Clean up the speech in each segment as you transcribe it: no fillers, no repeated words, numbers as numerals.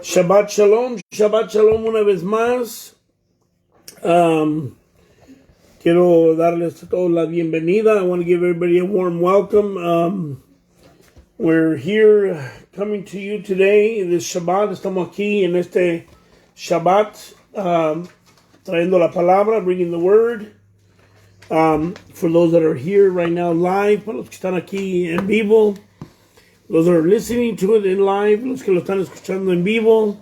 Shabbat Shalom una vez más. Quiero darles a todos la bienvenida. I want to give everybody a warm welcome. We're here coming to you today, this Shabbat. Estamos aquí en este Shabbat, trayendo la palabra, bringing the word. For those that are here right now live, para los que están aquí en vivo, those that are listening to it in live, los que lo están escuchando en vivo,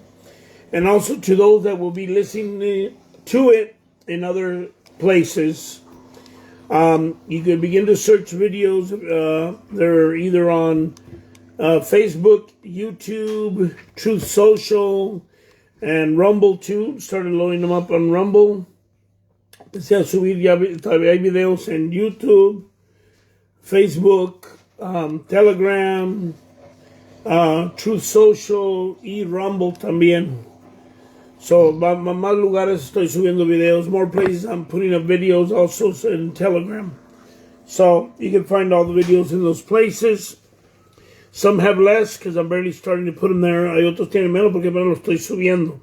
and also to those that will be listening to it in other places. You can begin to search videos. They're either on Facebook, YouTube, Truth Social, and Rumble too. Started loading them up on Rumble. Empecé a subir, ya hay videos en YouTube, Facebook, Telegram, Truth Social y Rumble también. So, más lugares estoy subiendo videos. More places I'm putting up videos also in Telegram. So, you can find all the videos in those places. Some have less because I'm barely starting to put them there. Hay otros tienen menos porque apenas lo estoy subiendo.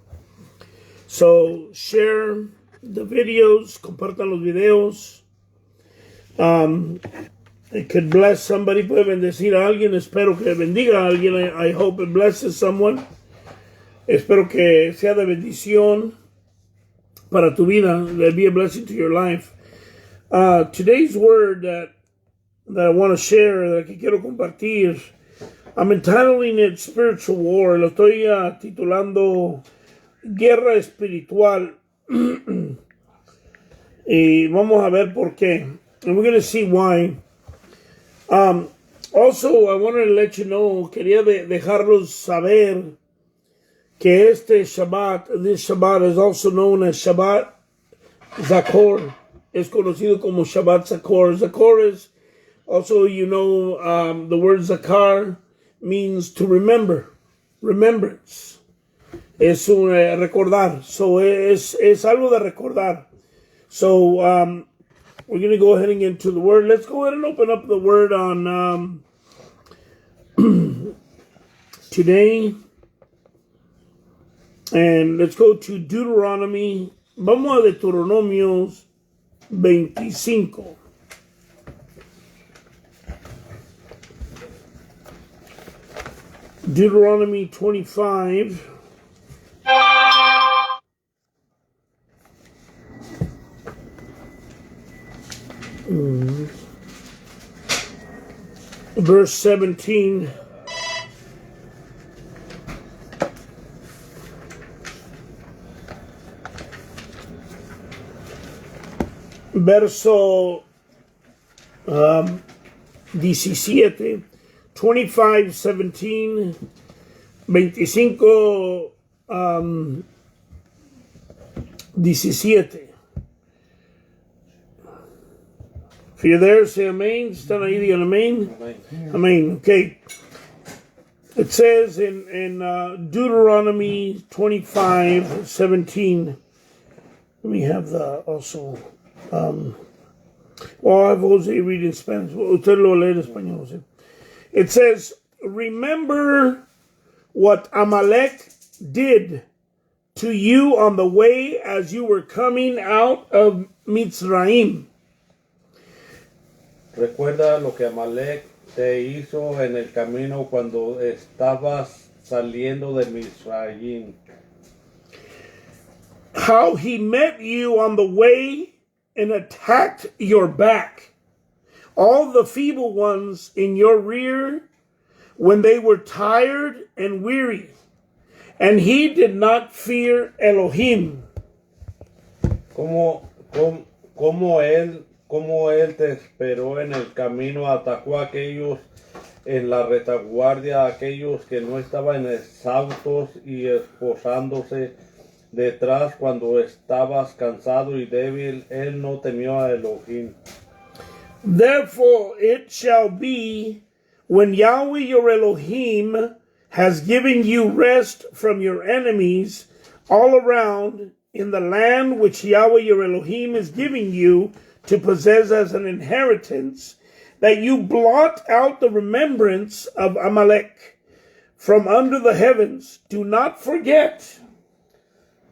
So, share the videos. Compartan los videos. It could bless somebody. Puede bendecir a alguien. Espero que bendiga a alguien. I hope it blesses someone. Espero que sea de bendición para tu vida. That be a blessing to your life. Today's word that I want to share, that que quiero compartir, I'm entitling it Spiritual War. Lo estoy titulando Guerra Espiritual. Y vamos a ver por qué. And we're going to see why. Also, I wanted to let you know, quería dejarlos saber que este Shabbat, this Shabbat is also known as Shabbat Zakor. Es conocido como Shabbat Zakor. Zakor is also, you know, the word Zakar means to remember, remembrance. Es un recordar. So, es algo de recordar. So, we're going to go ahead and get into the word. Let's go ahead and open up the word on today. And let's go to Deuteronomy. Vamos a Deuteronomios 25. Deuteronomy 25. Verse 17. Verso 17. 25, 17. 25, 17. If you're there, say amen. Están ahí, digan amen. Amen. Okay. It says in Deuteronomy 25, 17. Let me have the also. Well, I have Jose read in Spanish. Usted lo lee en español, Jose. It says, remember what Amalek did to you on the way as you were coming out of Mitzrayim. Recuerda lo que Amalek te hizo en el camino cuando estabas saliendo de Misraim. How he met you on the way and attacked your back. All the feeble ones in your rear when they were tired and weary. And he did not fear Elohim. Como él te esperó en el camino, atacó a aquellos en la retaguardia, aquellos que no estaban exhaustos y esforzándose detrás cuando estabas cansado y débil. Él no temió a Elohim. Therefore it shall be, when Yahweh your Elohim has given you rest from your enemies all around in the land which Yahweh your Elohim is giving you to possess as an inheritance, that you blot out the remembrance of Amalek from under the heavens. Do not forget.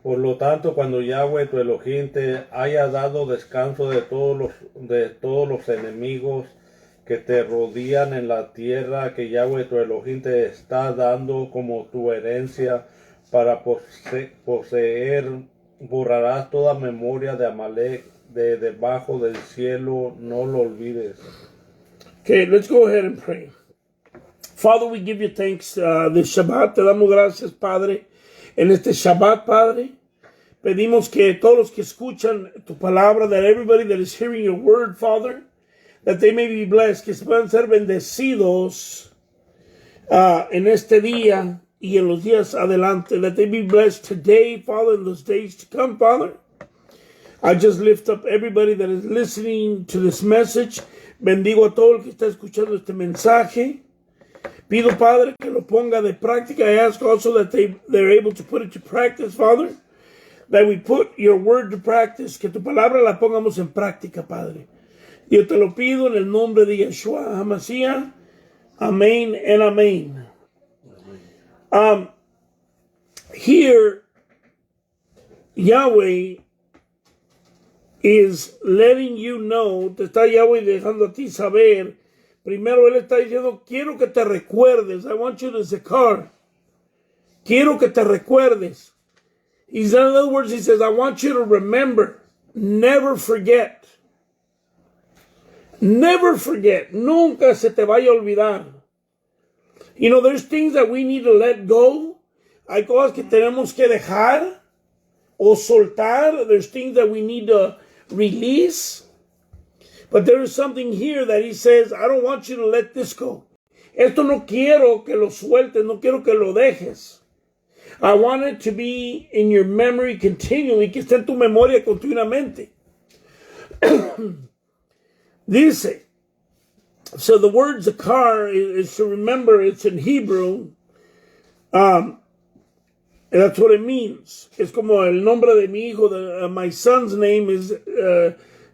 Por lo tanto, cuando Yahweh tu Elohim te haya dado descanso de todos los enemigos que te rodean en la tierra que Yahweh tu Elohim te está dando como tu herencia para poseer, borrarás toda memoria de Amalek de debajo del cielo, no lo olvides. Okay, let's go ahead and pray. Father, we give you thanks this Shabbat. Te damos gracias, Padre, en este Shabbat, Padre. Pedimos que todos los que escuchan tu palabra, that everybody that is hearing your word, Father, that they may be blessed, que se puedan ser bendecidos en este día y en los días adelante, that they be blessed today, Father, in those days to come, Father. I just lift up everybody that is listening to this message. Bendigo a todo el que está escuchando este mensaje. Pido, Padre, que lo ponga de práctica. I ask also that they're able to put it to practice, Father. That we put your word to practice. Que tu palabra la pongamos en práctica, Padre. Yo te lo pido en el nombre de Yeshua HaMashiach. Amén and amén. Here, Yahweh is letting you know, te está Yahweh dejando a ti saber. Primero él está diciendo, quiero que te recuerdes. I want you to zekar. Quiero que te recuerdes. In other words, he says, I want you to remember. Never forget. Never forget. Nunca se te vaya a olvidar. You know, there's things that we need to let go. Hay cosas que tenemos que dejar o soltar. There's things that we need to release. But there is something here that he says, I don't want you to let this go. Esto no quiero que lo sueltes, no quiero que lo dejes. I want it to be in your memory continually, que esté en tu memoria continuamente. Dice, so the word zakar is to remember, it's in Hebrew. That's what it means. Es como el nombre de mi hijo, my son's name is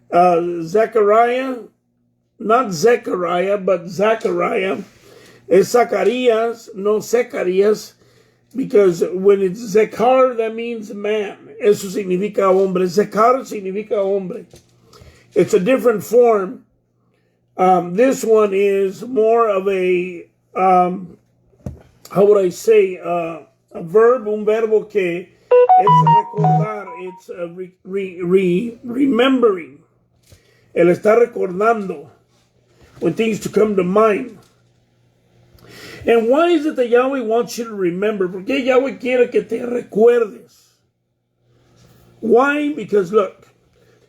Zechariah, not Zechariah, but Zachariah. Es Zacarías, no Zacarías, because when it's Zekar, that means man. Eso significa hombre. Zekar significa hombre. It's a different form. This one is more of a, how would I say, a verb, un verbo que es recordar, it's remembering. Él está recordando when things to come to mind. And why is it that Yahweh wants you to remember? ¿Por qué Yahweh quiere que te recuerdes? Why? Because look,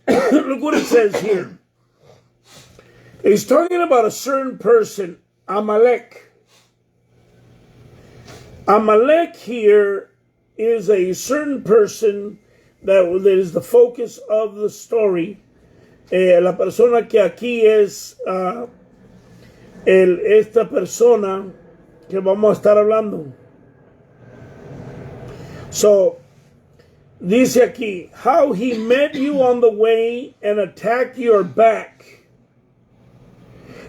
look what it says here. He's talking about a certain person, Amalek. Amalek here is a certain person that is the focus of the story. La persona que aquí es esta persona que vamos a estar hablando. So, dice aquí, how he met you on the way and attacked your back.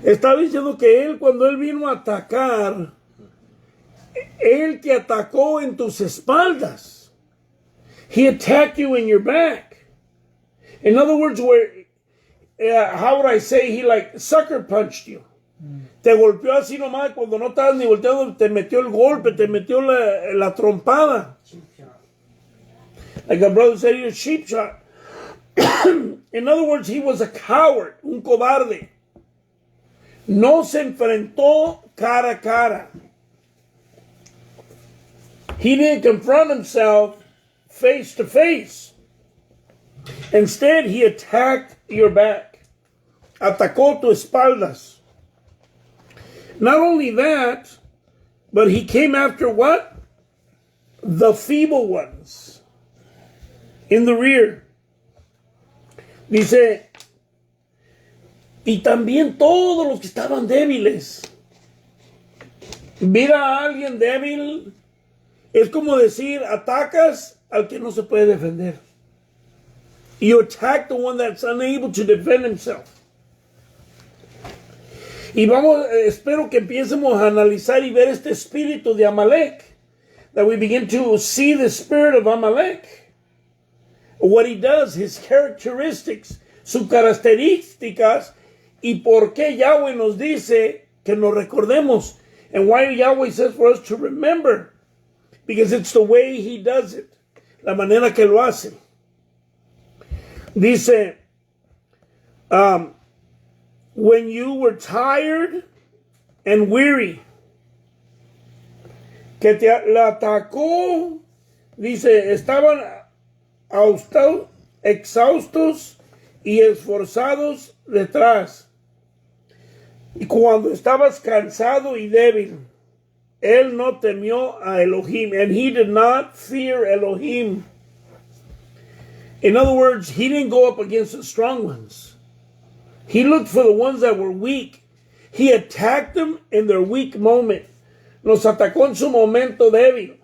Está diciendo que él, cuando él vino a atacar, él te atacó en tus espaldas. He attacked you in your back. In other words, how would I say, he like sucker punched you. Te golpeó así nomás cuando no estabas ni volteando, te metió el golpe, te metió la trompada. Like a brother said, a sheep shot. In other words, he was a coward, un cobarde. No se enfrentó cara a cara. He didn't confront himself face to face. Instead, he attacked your back. Atacó tus espaldas. Not only that, but he came after what? The feeble ones. In the rear. Dice, y también todos los que estaban débiles. Mira a alguien débil. Es como decir, atacas al que no se puede defender. You attack the one that's unable to defend himself. Y vamos, espero que empecemos a analizar y ver este espíritu de Amalek. That we begin to see the spirit of Amalek. What he does, his characteristics, sus características, y por qué Yahweh nos dice que nos recordemos. And why Yahweh says for us to remember. Because it's the way he does it. La manera que lo hace. Dice, when you were tired and weary, que la atacó, dice, estaban exhaustos y esforzados detrás. Y cuando estabas cansado y débil, él no temió a Elohim, and he did not fear Elohim. In other words, he didn't go up against the strong ones. He looked for the ones that were weak. He attacked them in their weak moment. Los atacó en su momento débil.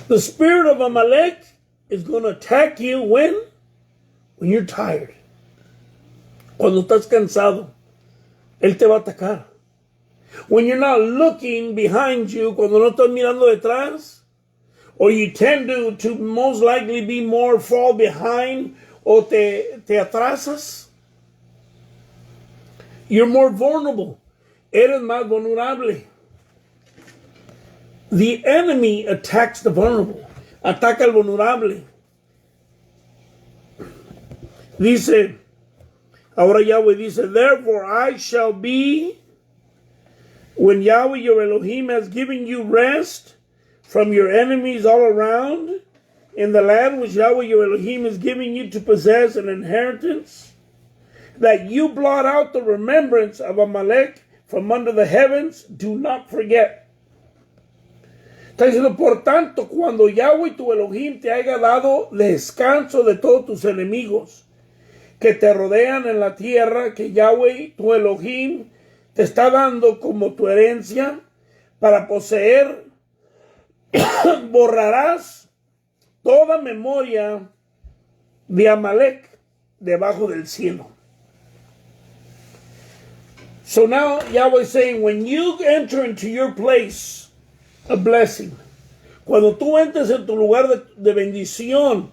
The spirit of Amalek is going to attack you when? When you're tired. Cuando estás cansado. Él te va a atacar. When you're not looking behind you, cuando no estás mirando detrás, or you tend to most likely be more fall behind, o te atrasas, you're more vulnerable. Eres más vulnerable. The enemy attacks the vulnerable. Ataca al vulnerable. Dice, ahora Yahweh dice, therefore I shall be, when Yahweh your Elohim has given you rest from your enemies all around, in the land which Yahweh your Elohim is giving you to possess an inheritance, that you blot out the remembrance of Amalek from under the heavens, do not forget. Está diciendo, por tanto, cuando Yahweh tu Elohim te haya dado descanso de todos tus enemigos que te rodean en la tierra, que Yahweh tu Elohim te está dando como tu herencia para poseer, borrarás toda memoria de Amalek debajo del cielo. So now Yahweh is saying, when you enter into your place of blessing, cuando tú entres en tu lugar de bendición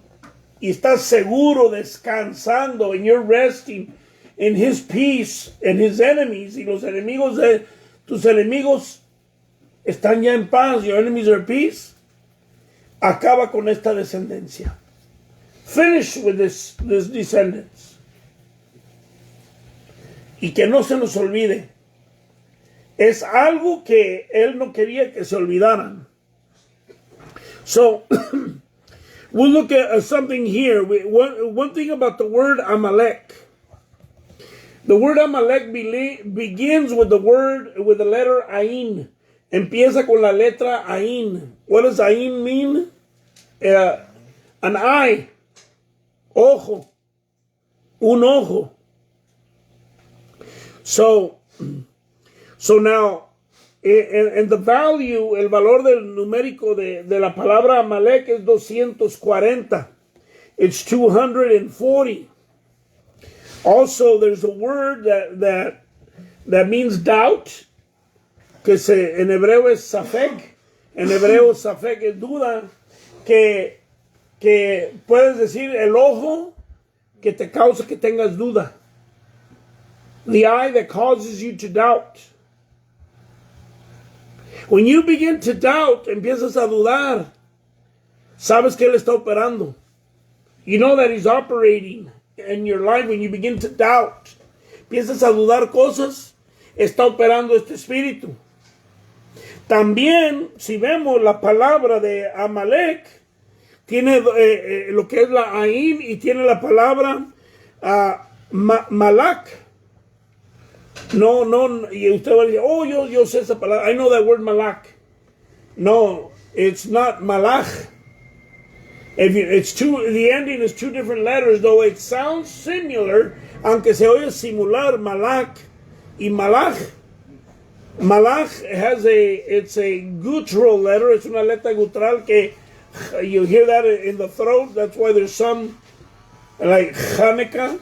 y estás seguro, descansando, and you're resting in his peace, and his enemies, y los enemigos de tus enemigos están ya en paz, your enemies are at peace, acaba con esta descendencia. Finish with this descendants. Y que no se nos olvide. Es algo que él no quería que se olvidaran. So, we'll look at something here. One thing about the word Amalek. The word Amalek begins with the letter Ain. Empieza con la letra Ain. What does Ain mean? An eye. Ojo. Un ojo. So now, and the value, el valor del numérico de la palabra Amalek es 240. It's 240. Also, there's a word that means doubt, que en hebreo es safek. En hebreo safek es duda, que puedes decir el ojo que te causa que tengas duda. The eye that causes you to doubt. When you begin to doubt, empiezas a dudar, sabes que él está operando. You know that he's operating in your life. When you begin to doubt, empiezas a dudar cosas, está operando este espíritu. También, si vemos la palabra de Amalek, tiene lo que es la Ain y tiene la palabra Malak. No, y usted va a decir, oh, yo sé esa palabra. I know that word Malak. No, it's not Malach. The ending is two different letters, though it sounds similar, aunque se oye similar, Malak y Malach. Malach it's a guttural letter. It's una letra guttural que you hear that in the throat. That's why there's some like Hanukkah.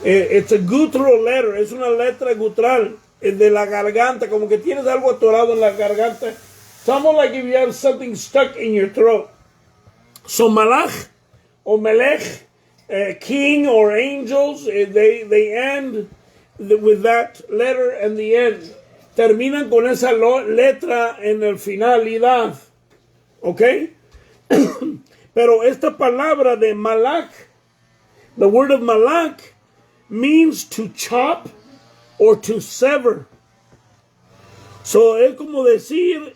It's a guttural letter. Es una letra guttural. Es de la garganta. Como que tienes algo atorado en la garganta. It's almost like if you have something stuck in your throat. So malach or melech, king or angels, they end with that letter and the end. Terminan con esa letra en el finalidad. ¿Ok? Pero esta palabra de malach, the word of malach, means to chop or to sever. So es como decir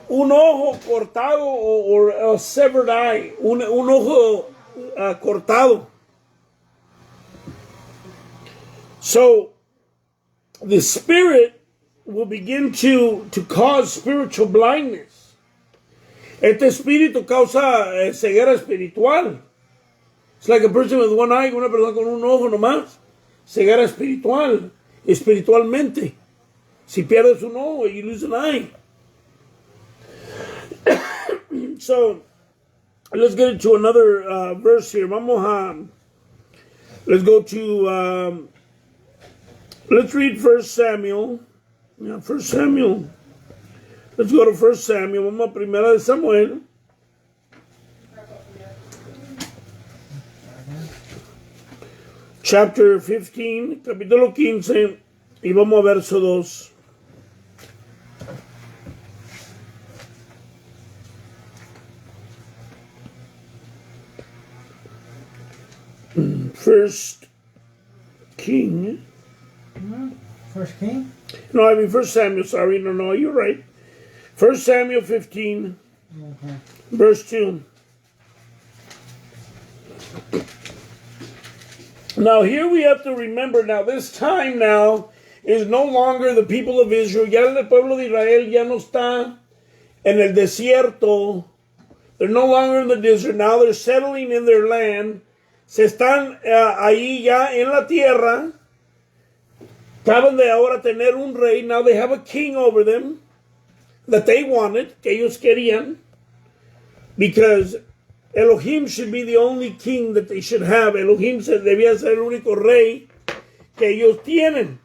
un ojo cortado or a severed eye, un ojo cortado. So the spirit will begin to cause spiritual blindness. Este espíritu causa ceguera espiritual. It's like a person with one eye, una persona con un ojo nomás. Ceguera espiritual, espiritualmente. Si pierdes un ojo, you lose an eye. So, let's get into another verse here. Let's go to, let's read 1 Samuel. Yeah, 1 Samuel. Let's go to 1 Samuel. Vamos a primera de Samuel. Chapter 15, capítulo 15, y vamos a verso 2. First King. First King? No, I mean 1 Samuel, sorry. No, you're right. 1 Samuel 15, verse 2. Now here we have to remember, now this time now is no longer the people of Israel. Ya el pueblo de Israel ya no está en el desierto. They're no longer in the desert. Now they're settling in their land. Se están ahí ya en la tierra. Acaban de ahora tener un rey. Now they have a king over them that they wanted, que ellos querían, because Elohim should be the only king that they should have. Elohim debía ser el único rey que ellos tienen.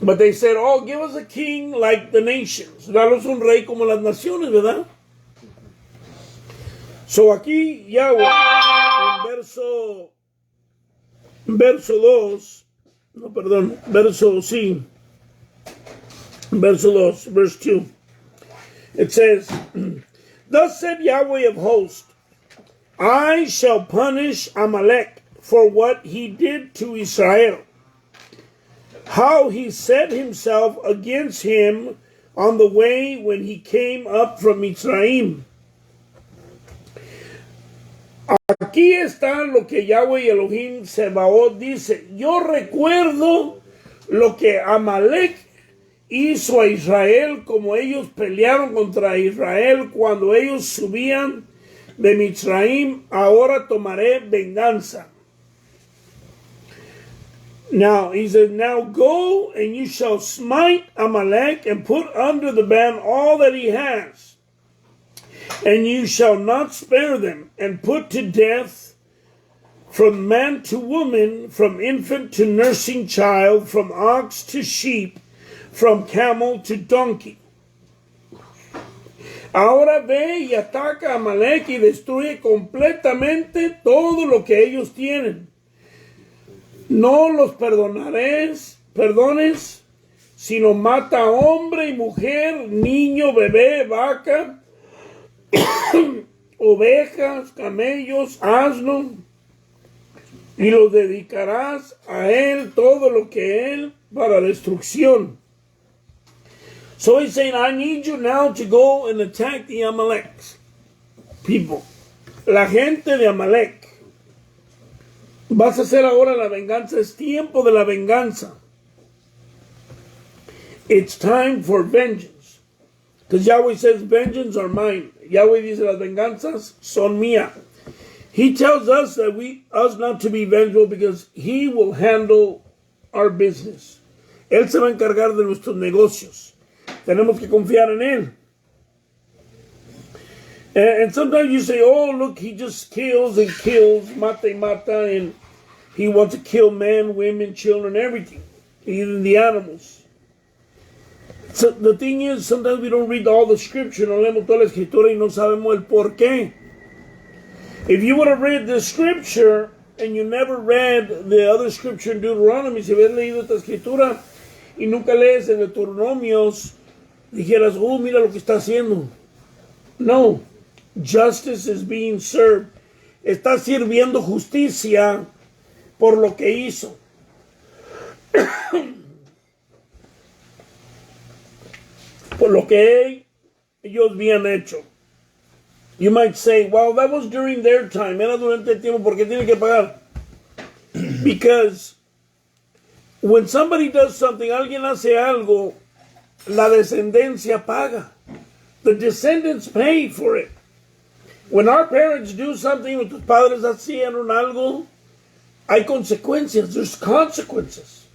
But they said, oh, give us a king like the nations. Danos un rey como las naciones, ¿verdad? So aquí Yahweh, en verso 2, no, perdón, verso 2, verse 2. It says, thus said Yahweh of hosts, I shall punish Amalek for what he did to Israel, how he set himself against him on the way when he came up from Mitzrayim. Aquí está lo que Yahweh Elohim Sebaot dice. Yo recuerdo lo que Amalek hizo a Israel, como ellos pelearon contra Israel cuando ellos subían de Mitzrayim. Ahora tomaré venganza. Now, he says, now go and you shall smite Amalek and put under the ban all that he has. And you shall not spare them, and put to death from man to woman, from infant to nursing child, from ox to sheep, from camel to donkey. Ahora ve y ataca a Amalek y destruye completamente todo lo que ellos tienen. No los perdones, sino mata a hombre y mujer, niño, bebé, vaca, ovejas, camellos, asno, y los dedicarás a él todo lo que él para destrucción. So he's saying, I need you now to go and attack the Amalek people. La gente de Amalek. Vas a hacer ahora la venganza. Es tiempo de la venganza. It's time for vengeance. Because Yahweh says, vengeance are mine. Yahweh dice, las venganzas son mías. He tells us that us not to be vengeful because he will handle our business. Él se va a encargar de nuestros negocios. Tenemos que confiar en él. And sometimes you say, oh, look, he just kills and kills, mata y mata, and he wants to kill men, women, children, everything, even the animals. So the thing is, sometimes we don't read all the scripture, no leemos toda la escritura y no sabemos el por qué. If you would have read the scripture and you never read the other scripture in Deuteronomy, si hubieras leído esta escritura y nunca lees en Deuteronomios, dijeras, oh, mira lo que está haciendo. No, justice is being served. Está sirviendo justicia por lo que hizo. Por lo que ellos habían hecho. You might say, well, that was during their time. Era durante el tiempo, ¿por qué tiene que pagar? Because when somebody does something, alguien hace algo, la descendencia paga. The descendants pay for it. When our parents do something, nuestros padres hacían algo, hay consecuencias. There's consequences.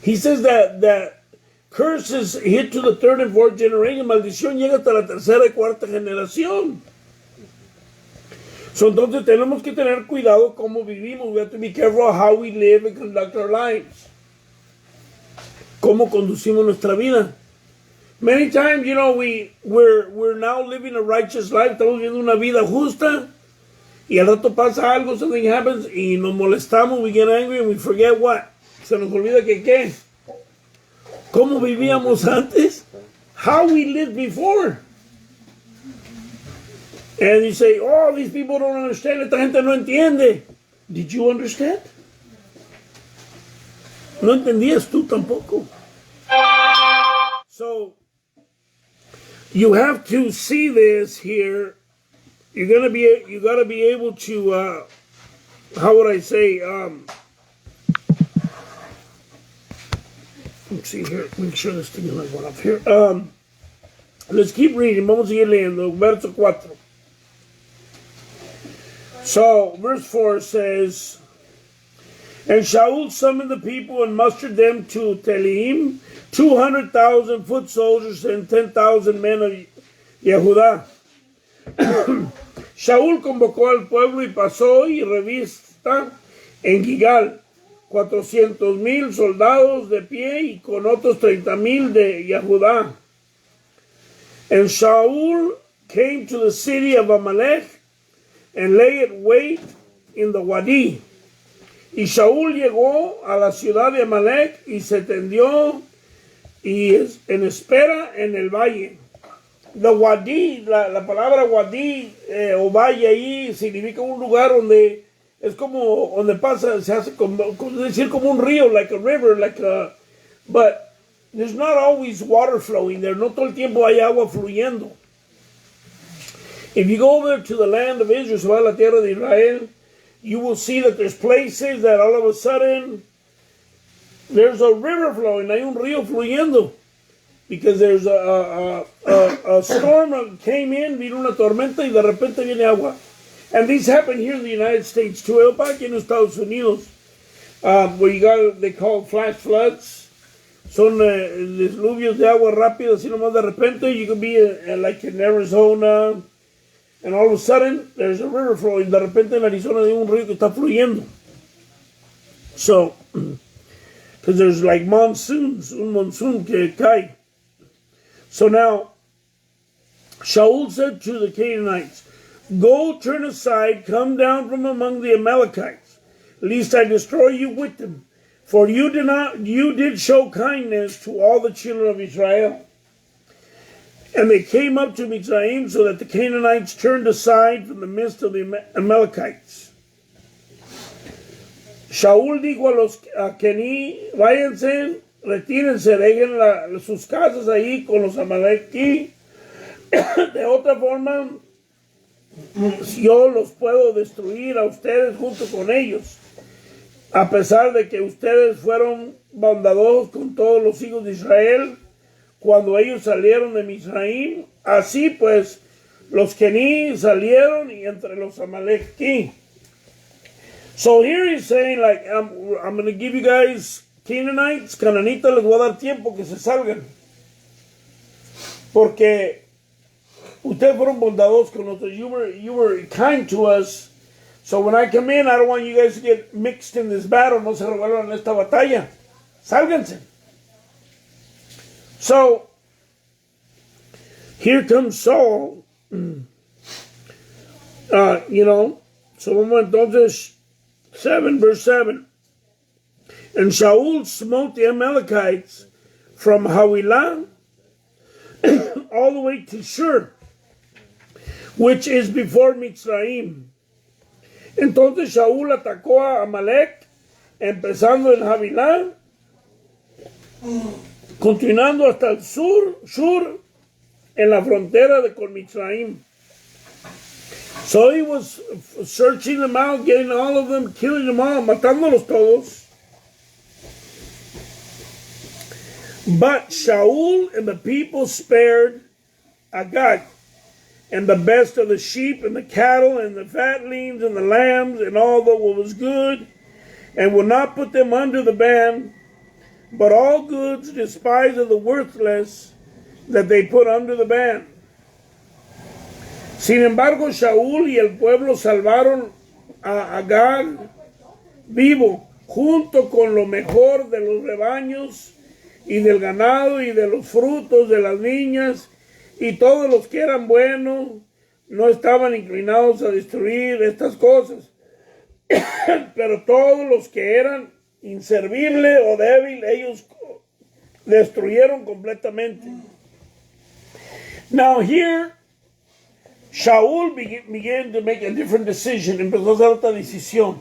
He says that curses hit to the third and fourth generation. Maldición llega hasta la tercera y cuarta generación. So, entonces tenemos que tener cuidado cómo vivimos. We have to be careful how we live and conduct our lives. Cómo conducimos nuestra vida. Many times, you know, we're now living a righteous life. Estamos viviendo una vida justa. Y al rato pasa algo, something happens, y nos molestamos, we get angry, and we forget what. Se nos olvida que qué. ¿Cómo vivíamos antes? How we lived before. And you say, oh, these people don't understand. Esta gente no entiende. Did you understand? No entendías tú tampoco. So, you have to see this here. You gotta be able to, how would I say, let's see here, make sure this thing is not going up here. Let's keep reading, vamos a seguir leyendo, verso 4. So, verse 4 says, and Shaul summoned the people and mustered them to Telaim, 200,000 foot soldiers and 10,000 men of Yehudah. Shaul convocó al pueblo y pasó y revista en Gigal 400,000 soldados de pie y con otros 30,000 de Yehudah. And Shaul came to the city of Amalek and lay at wait in the Wadi. Y Shaul llegó a la ciudad de Amalek y se tendió y en espera en el valle. The Wadi, la palabra Wadi o valle ahí significa un lugar donde es como donde pasa, se hace como decir como un río, like a river, but there's not always water flowing there. No todo el tiempo hay agua fluyendo. If you go over to the land of Israel, se va a la tierra de Israel, you will see that there's places that all of a sudden there's a river flowing, hay un río fluyendo. Because there's a storm came in, vino una tormenta y de repente viene agua. And these happen here in the United States too. Aquí en Estados Unidos, where you got, they call flash floods. Son disluvios de agua rápido, así nomás de repente. You could be like in Arizona, and all of a sudden there's a river flowing. De repente en Arizona hay un río que está fluyendo. So, because there's like monsoons, un monsoon que cae. So now, Shaul said to the Canaanites, go turn aside, come down from among the Amalekites, lest I destroy you with them. For you did show kindness to all the children of Israel. And they came up to Mizraim, so that the Canaanites turned aside from the midst of the Amalekites. Shaul dijo a los Kení, váyanse, retírense, dejen sus casas ahí con los amalequí. De otra forma, yo los puedo destruir a ustedes junto con ellos. A pesar de que ustedes fueron bondadosos con todos los hijos de Israel cuando ellos salieron de Misraim, así pues los Kení salieron y entre los amalequí. So here he's saying, like, I'm going to give you guys Canaanites, cananitas, les voy a dar tiempo que se salgan. Porque Ustedes fueron bondadosos con nosotros. You were kind to us. So when I come in, I don't want you guys to get mixed in this battle. No se revuelvan en esta batalla. Sálganse. So, here comes Saul. So vamos entonces, 7, verse 7. And Shaul smote the Amalekites from Havilah all the way to Shur, which is before Mitzrayim. Entonces Shaul atacó a Amalek, empezando en Havilah, continuando hasta el sur, en la frontera de con Mitzrayim. So he was searching them out, getting all of them, killing them all, matándolos todos. But Shaul and the people spared Agag, and the best of the sheep and the cattle and the fatlings and the lambs and all that was good, and would not put them under the ban, but all goods despised of the worthless that they put under the ban. Sin embargo, Shaul y el pueblo salvaron a Agag vivo, junto con lo mejor de los rebaños y del ganado y de los frutos de las viñas, y todos los que eran buenos no estaban inclinados a destruir estas cosas. Pero todos los que eran inservibles o débiles, ellos destruyeron completamente. Now here, Shaul began to make a different decision. Empezó a hacer otra decisión.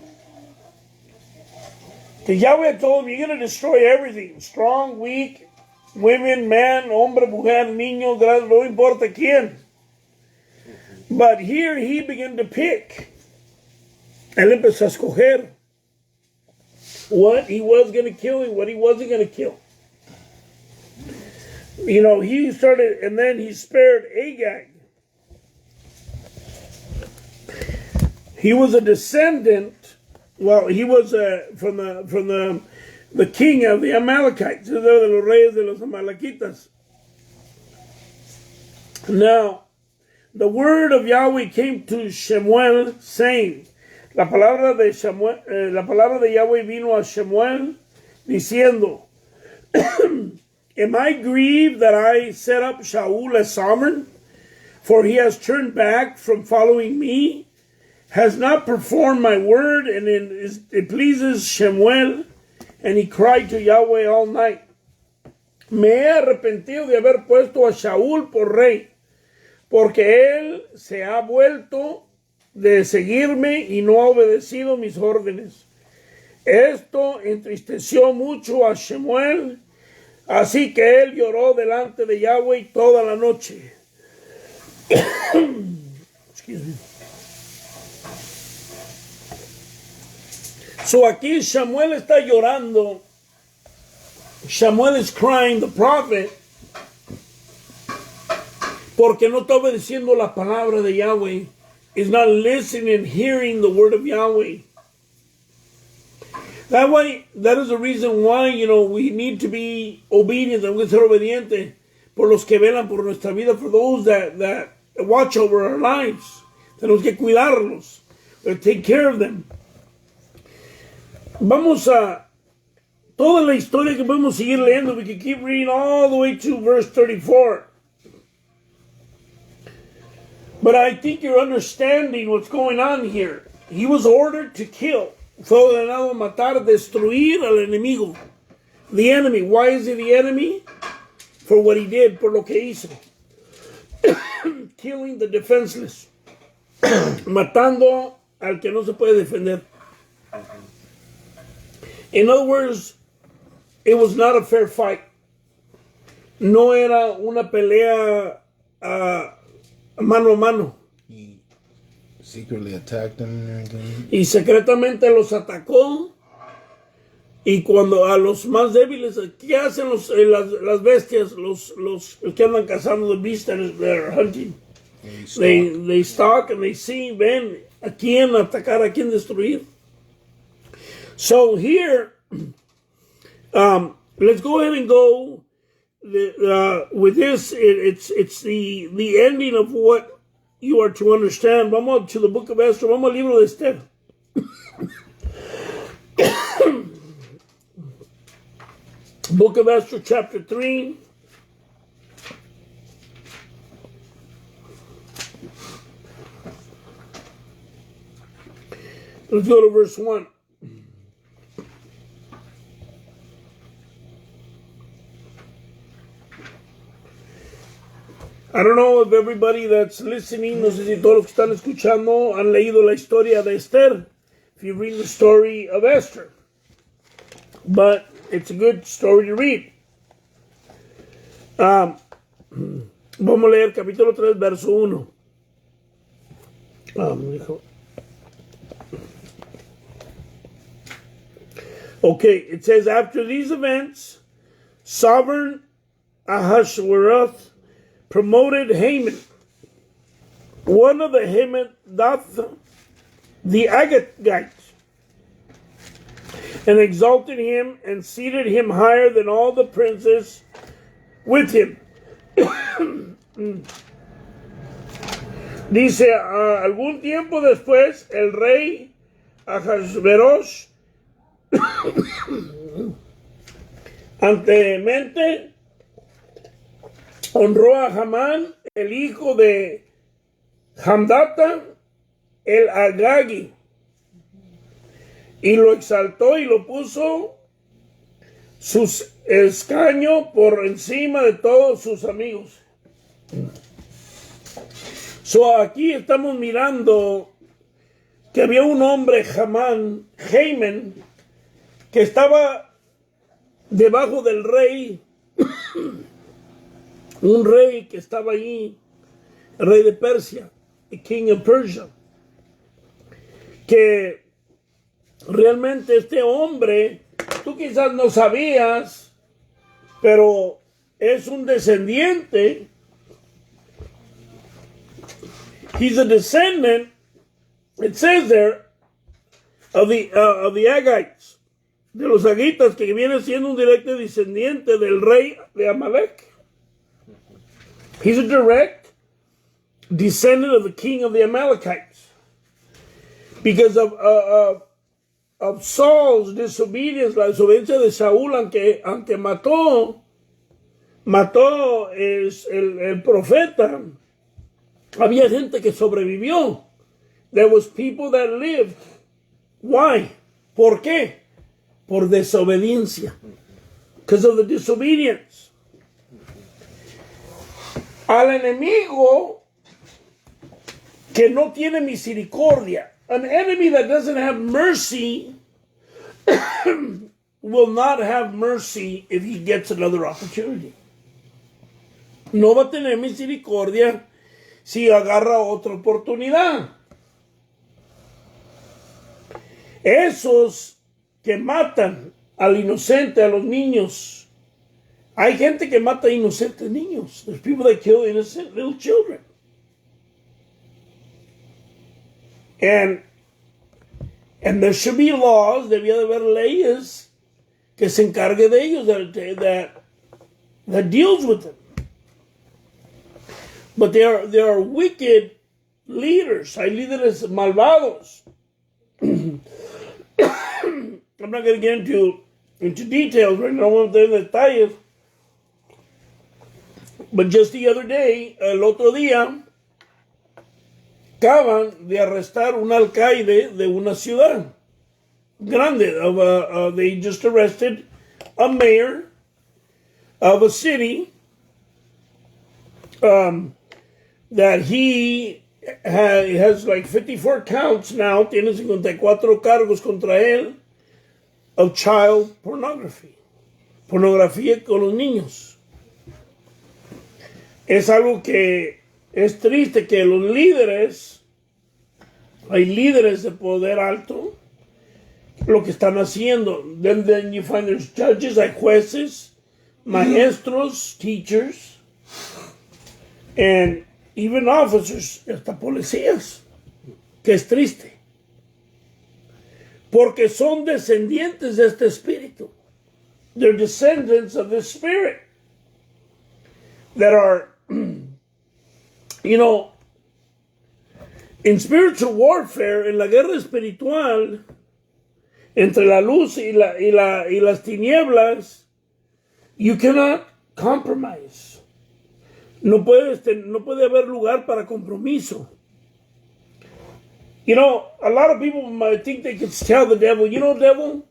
Que Yahweh told him, you're going to destroy everything. Strong, weak, women, man, hombre, mujer, niño, no importa quién. But here he began to pick. Él empezó a escoger what he was going to kill and what he wasn't going to kill. He started, and then he spared Agag. He was a descendant. Well, he was from the king of the Amalekites, de los reyes de los Amalekitas. Now, the word of Yahweh came to Shemuel, saying, la palabra de Yahweh vino a Shemuel, diciendo, am I grieved that I set up Shaul as sovereign? For he has turned back from following me, has not performed my word, and it pleases Shemuel. And he cried to Yahweh all night. Me he arrepentido de haber puesto a Shaul por rey, porque él se ha vuelto de seguirme y no ha obedecido mis órdenes. Esto entristeció mucho a Shemuel, así que él lloró delante de Yahweh toda la noche. Excuse me. So aquí Samuel está llorando. Samuel is crying, the prophet, porque no está obedeciendo la palabra de Yahweh. Is not listening and hearing the word of Yahweh. That is the reason why, we need to be obedient, tenemos que ser obedientes por los que velan por nuestra vida, for those that watch over our lives. Tenemos que cuidarlos, take care of them. Vamos a toda la historia que podemos seguir leyendo. We can keep reading all the way to verse 34. But I think you're understanding what's going on here. He was ordered to kill. Fue ordenado matar, destruir al enemigo. The enemy. Why is he the enemy? For what he did, por lo que hizo. Killing the defenseless. Matando al que no se puede defender. In other words, it was not a fair fight. No era una pelea mano a mano. He secretly attacked them and everything. Y secretamente los atacó. Y cuando a los más débiles, ¿qué hacen las bestias? Los que andan cazando, the beasts that are hunting. They stalk and they see, ven, a quién atacar, a quién destruir. So here, let's go ahead and go with this, it's the ending of what you are to understand. Vamos to the book of Esther. Vamos al libro de Esther. Book of Esther, chapter 3. Let's go to verse 1. I don't know if everybody that's listening, no sé si todos los que están escuchando han leído la historia de Esther. If you read the story of Esther. But it's a good story to read. Vamos a leer capítulo 3, verso 1. Okay, it says, after these events, sovereign Ahasuerus promoted Haman, one of the Hamadath, the Agagites, and exalted him and seated him higher than all the princes with him. Dice, algún tiempo después, el rey Ahasuerus antemente honró a Hamán, el hijo de Hamdata, el Agagi, y lo exaltó y lo puso su escaño por encima de todos sus amigos. So aquí estamos mirando que había un hombre, Haman, que estaba debajo del rey, un rey que estaba ahí, el rey de Persia, the king of Persia, que realmente este hombre, tú quizás no sabías, pero es un descendiente. He's a descendant, it says there, of the Agagites, de los Agitas, que viene siendo un directo descendiente del rey de Amalek. He's a direct descendant of the king of the Amalekites. Because of Saul's disobedience, la desobediencia de Saúl, aunque mató el profeta, había gente que sobrevivió. There was people that lived. Why? ¿Por qué? Por desobediencia. Because of the disobedience. Al enemigo que no tiene misericordia, an enemy that doesn't have mercy will not have mercy if he gets another opportunity. No va a tener misericordia si agarra otra oportunidad. Esos que matan al inocente, a los niños. Hay gente que mata a inocentes niños. There's people that kill innocent little children. And there should be laws, debía de haber leyes que se encargue de ellos, that deals with them. But there are wicked leaders. Hay líderes malvados. I'm not going to get into details right now. No vamos a tener detalles. But just the other day, el otro día, acaban de arrestar un alcaide de una ciudad grande. They just arrested a mayor of a city that he has like 54 counts now. Tiene 54 cargos contra él of child pornography. Pornografía con los niños. Es algo que es triste que los líderes, hay líderes de poder alto, lo que están haciendo. Then you find there's judges, hay jueces, maestros, teachers, and even officers, hasta policías, que es triste. Porque son descendientes de este espíritu. They're descendants of this spirit. that are, you know, in spiritual warfare, en la guerra espiritual, entre la luz y las tinieblas, you cannot compromise. No puede haber lugar para compromiso. You know, a lot of people might think they can tell the devil, you know, devil,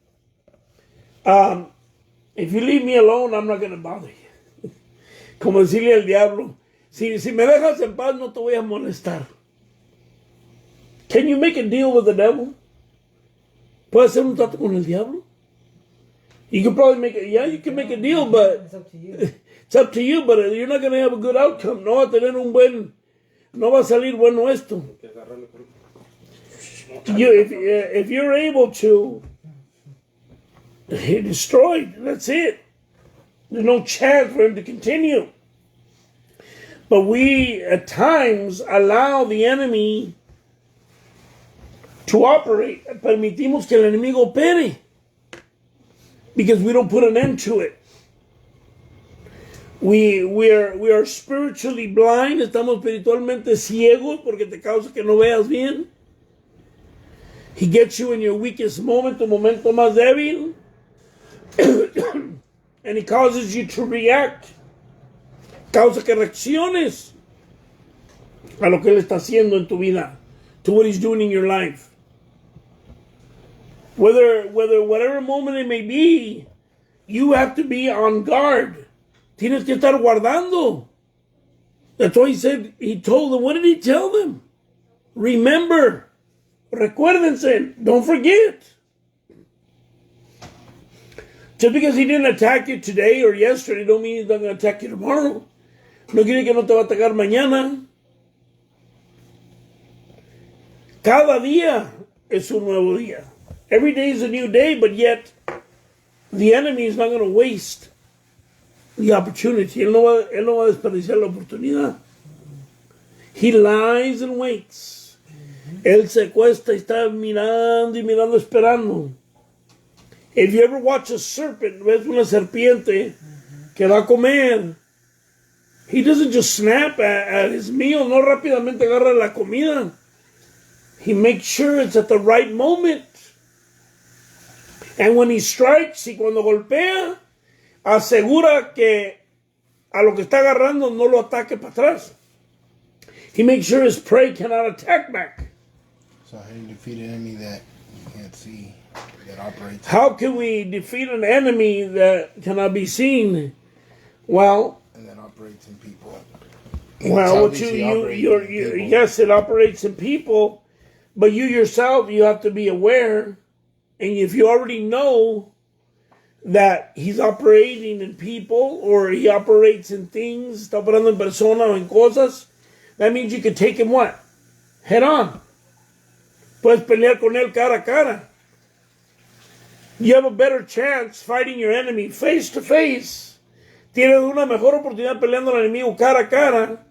if you leave me alone, I'm not going to bother you. Como decirle al diablo, si me dejas en paz, no te voy a molestar. Can you make a deal with the devil? ¿Puedes hacer un trato con el diablo? You can probably you can make a deal, but It's up to you. it's up to you, but you're not going to have a good outcome. No va a tener no va a salir bueno esto. If you're able to, he destroyed. That's it. There's no chance for him to continue. But we, at times, allow the enemy to operate. Permitimos que el enemigo opere because we don't put an end to it. We are spiritually blind. Estamos espiritualmente ciegos porque te causa que no veas bien. He gets you in your weakest moment, tu momento más débil. And he causes you to react. Causa que reacciones a lo que él está haciendo en tu vida, to what he's doing in your life. Whether whatever moment it may be, you have to be on guard. Tienes que estar guardando. That's why he told them, what did he tell them? Remember. Recuérdense. Don't forget. Just because he didn't attack you today or yesterday, don't mean he's not going to attack you tomorrow. No quiere que no te va a atacar mañana. Cada día es un nuevo día. Every day is a new day, but yet the enemy is not going to waste the opportunity. Él no va a desperdiciar la oportunidad. He lies and waits. Él se acuesta y está mirando y mirando, esperando. If you ever watch a serpent, ves una serpiente que va a comer, he doesn't just snap at his meal, no rápidamente agarra la comida. He makes sure it's at the right moment. And when he strikes, y cuando golpea, asegura que a lo que está agarrando no lo ataque para atrás. He makes sure his prey cannot attack back. So how do you defeat an enemy that you can't see, that operates? How can we defeat an enemy that cannot be seen? Well, And that operates in people. well, It's obviously operating in people. yes, it operates in people, but you yourself, you have to be aware. And if you already know that he's operating in people or he operates in things, está operando en persona o en cosas, that means you can take him what? Head on. Puedes pelear con él cara a cara. You have a better chance fighting your enemy face to face. Tienes una mejor oportunidad peleando al enemigo cara a cara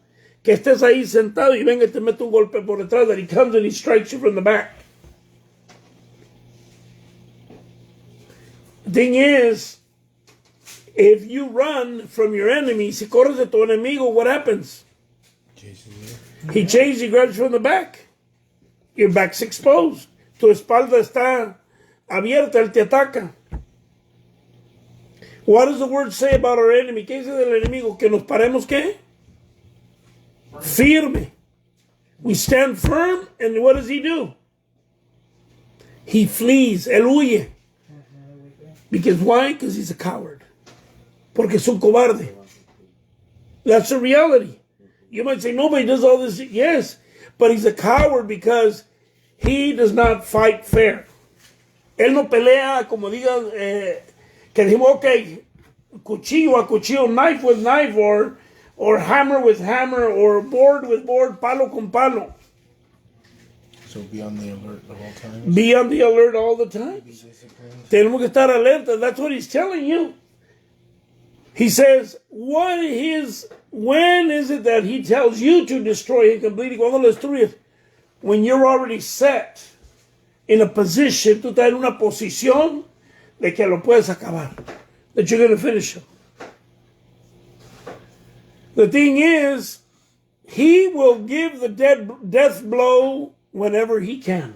que estés ahí sentado y venga y te mete un golpe por detrás, that he comes and he strikes you from the back. The thing is, if you run from your enemy, si corres de tu enemigo, what happens? He chases you, grabs you from the back. Your back's exposed. Tu espalda está abierta, él te ataca. What does the word say about our enemy? ¿Qué dice del enemigo? Que nos paremos, ¿qué? Firme. We stand firm, and what does he do? He flees, él huye. Because why? Because he's a coward. Porque es un cobarde. That's the reality. You might say, nobody does all this. Yes, but he's a coward because he does not fight fair. Él no pelea, como digan, que dijimos, okay, cuchillo a cuchillo, knife with knife, or hammer with hammer, or board with board, palo con palo. So be on the alert the whole time. Be on the alert all the time. Be disciplined. Tenemos que estar alerta. That's what he's telling you. He says, when is it that he tells you to destroy him completely? Cuando lo destruyes? When you're already set in a position, tú estás en una posición de que lo puedes acabar. That you're going to finish him. The thing is, he will give the death blow whenever he can.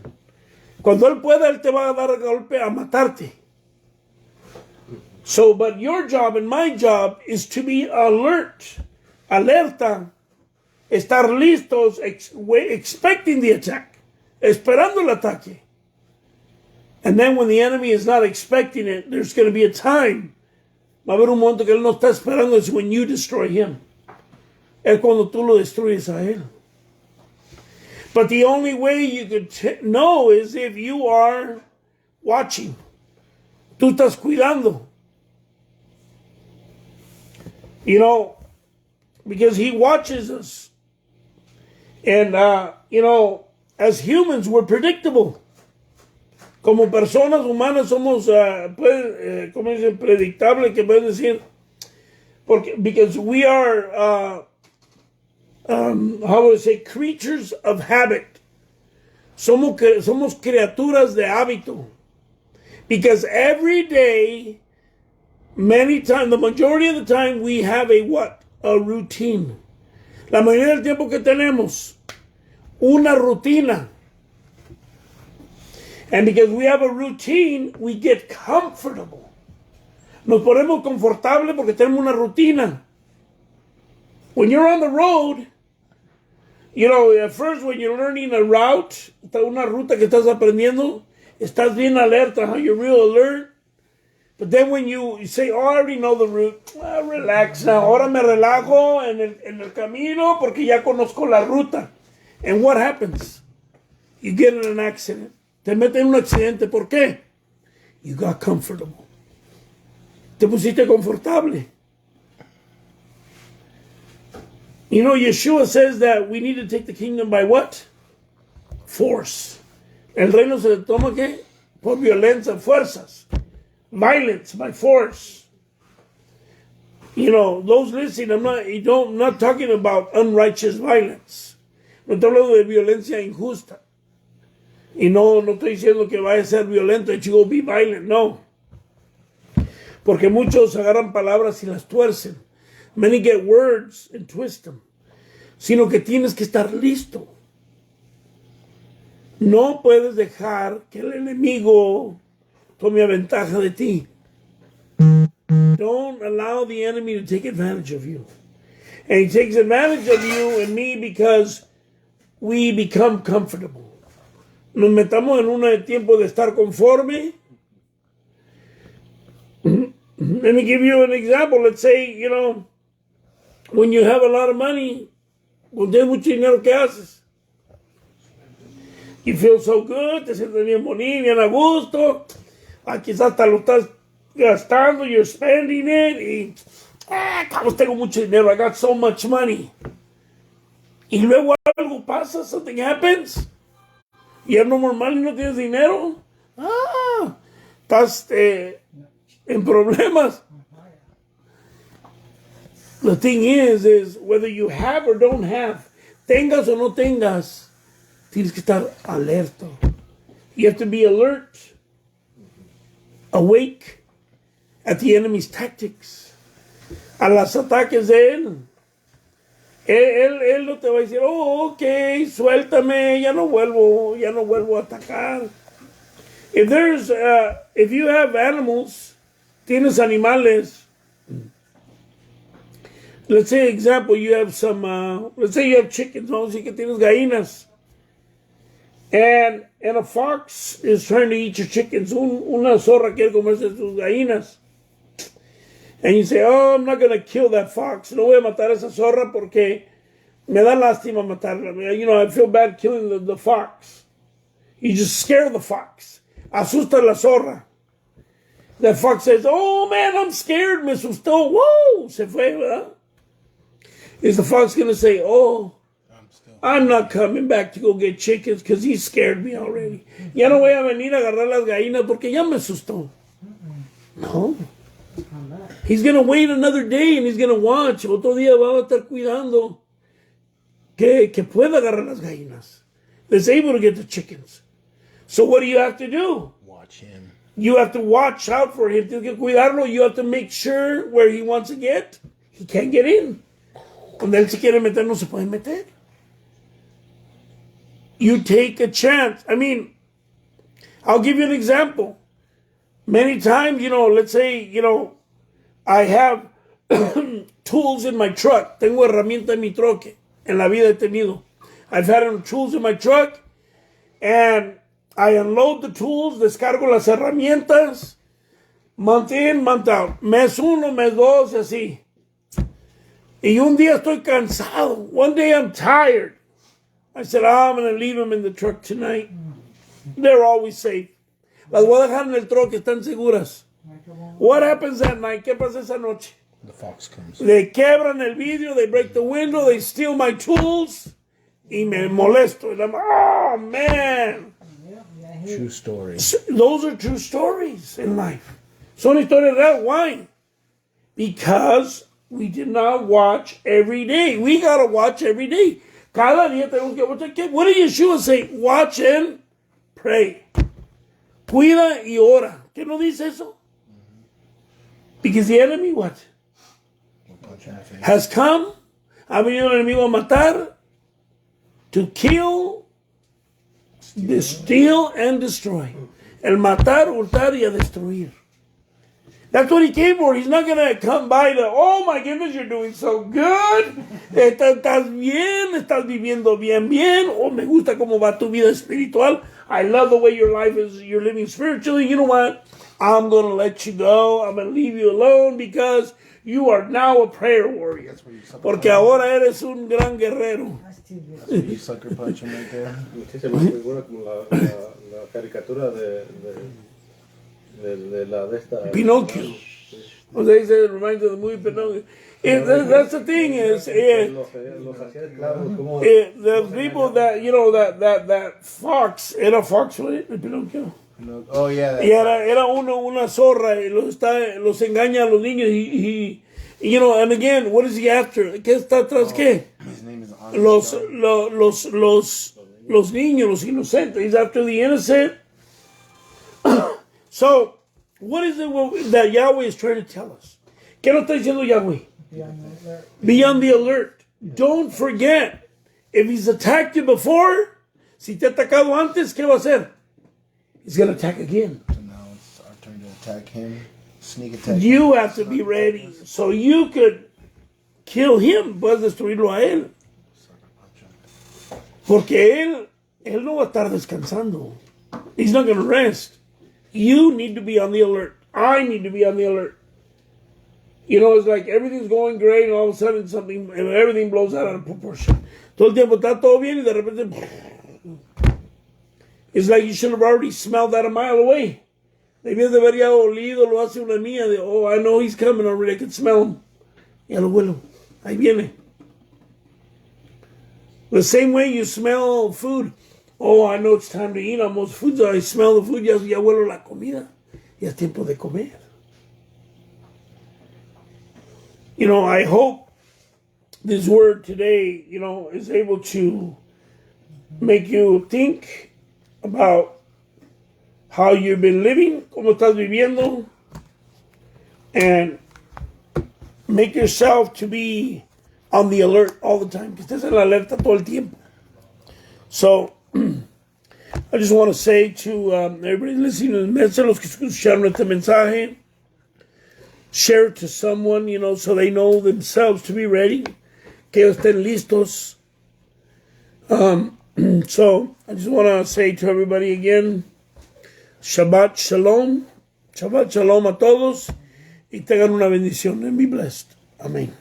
Cuando él pueda, él te va a dar golpe a matarte. So, but your job and my job is to be alert, alerta, estar listos, expecting the attack, esperando el ataque. And then when the enemy is not expecting it, there's going to be a time. Va a haber un momento que él no está esperando, es when you destroy him. Es cuando tú lo destruyes a él. But the only way you could know is if you are watching. Tú estás cuidando. You know, because he watches us. And, you know, as humans, we're predictable. Como personas humanas somos, ¿cómo dicen? Predictables, que pueden decir. Because we are, how would I say, creatures of habit. Somos criaturas de hábito. Because every day, many times, the majority of the time, we have a what? A routine. La mayoría del tiempo que tenemos, una rutina. And because we have a routine, we get comfortable. Nos ponemos confortables porque tenemos una rutina. When you're on the road, you know, at first when you're learning a route, una ruta que estás aprendiendo, estás bien alerta, huh? You're real alert. But then when you say, oh, I already know the route, relax now. Ahora me relajo en el camino porque ya conozco la ruta. And what happens? You get in an accident. Te meten en un accidente. ¿Por qué? You got comfortable. Te pusiste confortable. You know, Yeshua says that we need to take the kingdom by what? Force. El reino se le toma, ¿qué? Por violencia, fuerzas. Violence, by force. You know, those listening, I'm not talking about unrighteous violence. No estoy hablando de violencia injusta. Y no estoy diciendo que vaya a ser violento, that you will be violent, no. Porque muchos agarran palabras y las tuercen. Many get words and twist them. Sino que tienes que estar listo. No puedes dejar que el enemigo tome ventaja de ti. Don't allow the enemy to take advantage of you. And he takes advantage of you and me because we become comfortable. Nos metamos en un tiempo de estar conforme. Let me give you an example. Let's say, you know, when you have a lot of money, cuando tienes mucho dinero, ¿qué haces? You feel so good, te sientes bien bonito, bien a gusto. Quizás hasta lo estás gastando, you're spending it. Y, tengo mucho dinero, I got so much money. Y luego algo pasa, something happens. Y es no normal y no tienes dinero. Estás en problemas. The thing is whether you have or don't have, tengas o no tengas, tienes que estar alerta. You have to be alert, awake at the enemy's tactics, a los ataques de él. Él no te va a decir, oh, ok, suéltame, ya no vuelvo a atacar. If you have animals, tienes animales. Let's say, example, you have let's say you have chickens, no, así que tienes gallinas. And a fox is trying to eat your chickens. Una zorra quiere comerse tus gallinas. And you say, oh, I'm not going to kill that fox. No voy a matar a esa zorra porque me da lástima matarla. You know, I feel bad killing the fox. You just scare the fox. Asusta la zorra. The fox says, oh, man, I'm scared. Me asustó. Whoa, se fue, ¿verdad? Is the fox going to say, oh, I'm not coming back to go get chickens because he scared me already. Ya no voy a venir a agarrar las gallinas porque ya me asustó. No. He's going to wait another day and he's going to watch. Otro día va a estar cuidando que pueda agarrar las gallinas. That's able to get the chickens. So what do you have to do? Watch him. You have to watch out for him. Tienes que cuidarlo. You have to make sure where he wants to get, he can't get in. Donde Él se quiere meter, no se puede meter. You take a chance. I mean, I'll give you an example. Many times, let's say, I have tools in my truck. Tengo herramientas en mi troque. En la vida he tenido. I've had tools in my truck, and I unload the tools, descargo las herramientas, month in, month out. Mes uno, mes dos, y así. Y un día estoy cansado. One day I'm tired. I said, I'm going to leave them in the truck tonight. They're always safe. Las voy a dejar en el truck, están seguras. What happens that night? ¿Qué pasa esa noche? The fox comes. Le quebran el vidrio, they break the window, they steal my tools, y me molesto. And I'm, oh, man. True story. Those are true stories in life. Son historias real. Why? Because we did not watch every day. We got to watch every day. Cada día tenemos que watch. What did Yeshua say? Watch and pray. Cuida y ora. ¿Qué no dice eso? Because the enemy, what? Has come. Ha venido el enemigo a matar, to kill, steal, and destroy. El matar, hurtar, y a destruir. That's what he came for. He's not going to come by to, oh my goodness, you're doing so good. Estás bien, estás viviendo bien. Oh, me gusta cómo va tu vida espiritual. I love the way your life is, you're living spiritually. You know what? I'm going to let you go. I'm going to leave you alone because you are now a prayer warrior. Porque ahora eres un gran guerrero. You sucker punch him right there. Sí, se me figura como la caricatura de la de esta. Pinocchio. Jose said it reminds of the movie Pinocchio. That's the thing is, the people that, that fox, era fox, right? El Pinocchio. Oh, yeah. Y era una zorra y los engaña a los niños y and again, what is he after? ¿Qué está atrás? ¿Qué? His name is Los niños, los inocentes. He's after the innocent. So, what is it that Yahweh is trying to tell us? ¿Qué nos está diciendo Yahweh? Be on the alert. Don't forget. If he's attacked you before, si te ha atacado antes, ¿qué va a hacer? He's going to attack again. So now it's our turn to attack him. Sneak attack. You have to be ready. So you could kill him. Puedes destruirlo a él. Porque él no va a estar descansando. He's not going to rest. You need to be on the alert. I need to be on the alert. It's like everything's going great and all of a sudden everything blows out of proportion. Todo el tiempo está todo bien y de repente... It's like you should have already smelled that a mile away. Debías de haber ya olido, lo hace una mía de, oh, I know he's coming already, I can smell him. Ya lo huelo. Ahí viene. The same way you smell food. Oh, I know it's time to eat almost food. So I smell the food, ya huelo la comida. Ya es tiempo de comer. I hope this word today, is able to make you think about how you've been living, cómo estás viviendo, and make yourself to be on the alert all the time, que estés en la alerta todo el tiempo. So, I just want to say to everybody listening to the message, los que escucharon este mensaje, share it to someone, so they know themselves to be ready, que ellos estén listos. So, I just want to say to everybody again, Shabbat Shalom. Shabbat Shalom a todos. Y tengan una bendición. And be blessed. Amén.